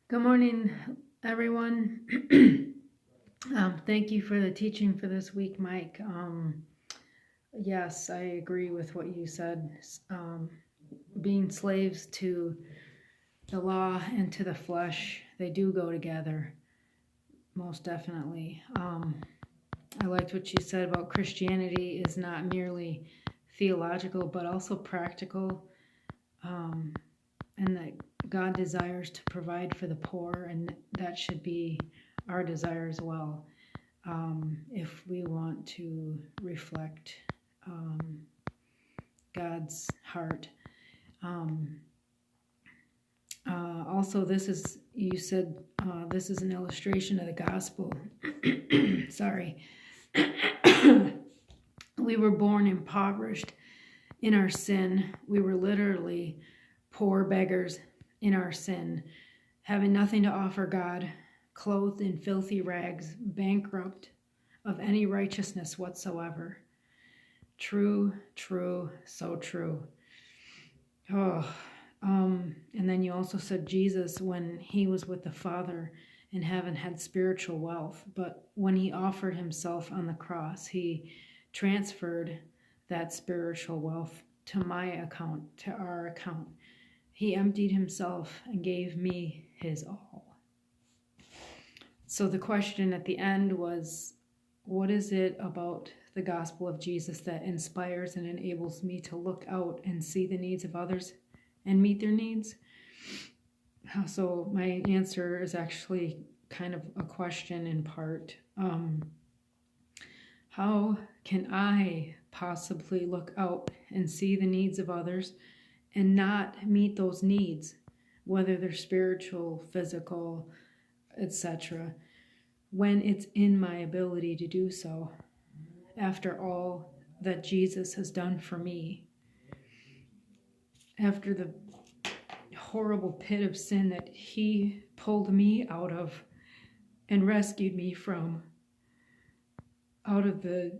Good morning, everyone. Thank you for the teaching for this week, Mike. Yes, I agree with what you said. Being slaves to the law and to the flesh, they do go together, most definitely. I liked what you said about Christianity is not merely theological, but also practical, and that God desires to provide for the poor, and that should be our desire as well, if we want to reflect God's heart. Also, you said this is an illustration of the gospel. Sorry. We were born impoverished in our sin. We were literally poor beggars in our sin, having nothing to offer God, clothed in filthy rags, bankrupt of any righteousness whatsoever. True, so true. And then you also said Jesus, when he was with the Father in heaven, had spiritual wealth, but when he offered himself on the cross, he transferred that spiritual wealth to my account, to our account. He emptied himself and gave me his all. So the question at the end was, what is it about the gospel of Jesus that inspires and enables me to look out and see the needs of others and meet their needs? So my answer is actually kind of a question in part. How can I possibly look out and see the needs of others and not meet those needs, whether they're spiritual, physical, etc., when it's in my ability to do so, after all that Jesus has done for me, after the horrible pit of sin that he pulled me out of and rescued me from, out of the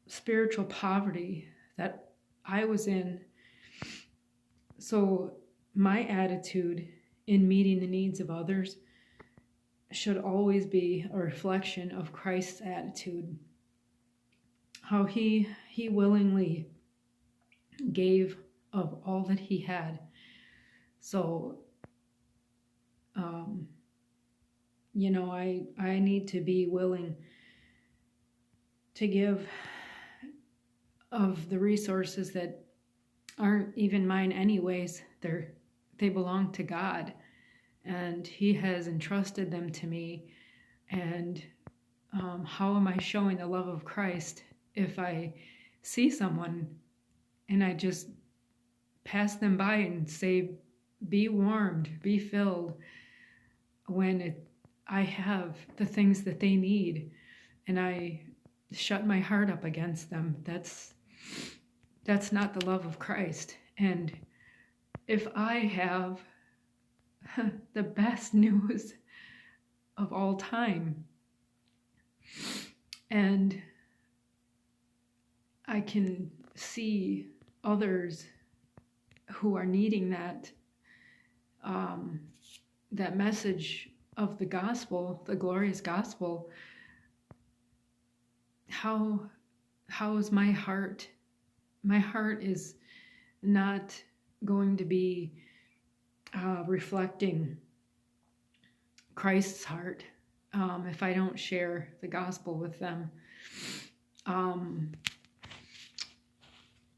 spiritual poverty that I was in. So my attitude in meeting the needs of others should always be a reflection of Christ's attitude, how he willingly gave of all that he had. So, I need to be willing to give of the resources that aren't even mine anyways. They belong to God, and he has entrusted them to me. And how am I showing the love of Christ if I see someone and I just pass them by and say, be warmed, be filled, when I have the things that they need and I shut my heart up against them? That's not the love of Christ. And if I have the best news of all time, and I can see others who are needing that message of the gospel, the glorious gospel, how is my heart? My heart is not going to be reflecting Christ's heart if I don't share the gospel with them.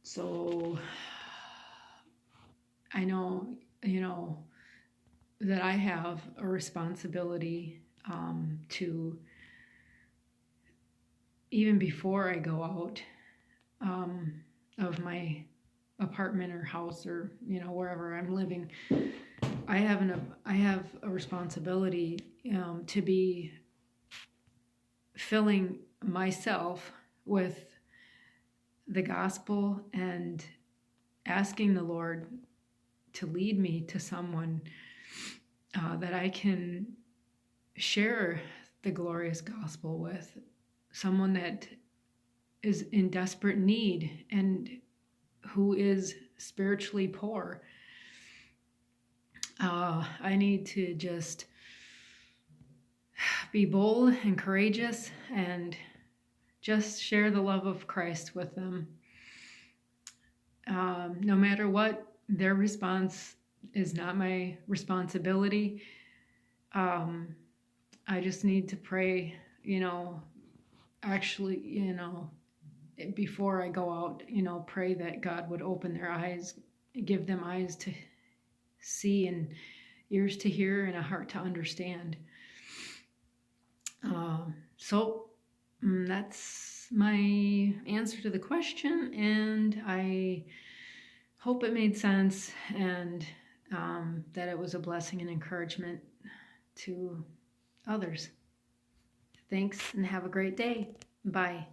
So I know, that I have a responsibility to, even before I go out of my apartment or house or wherever I'm living, I have a responsibility to be filling myself with the gospel and asking the Lord to lead me to someone that I can share the glorious gospel with, someone that is in desperate need and who is spiritually poor. I need to just be bold and courageous and just share the love of Christ with them. No matter what, their response is not my responsibility. I just need to pray, actually, before I go out, pray that God would open their eyes, give them eyes to see and ears to hear and a heart to understand. So that's my answer to the question, and I hope it made sense and that it was a blessing and encouragement to others. Thanks and have a great day. Bye.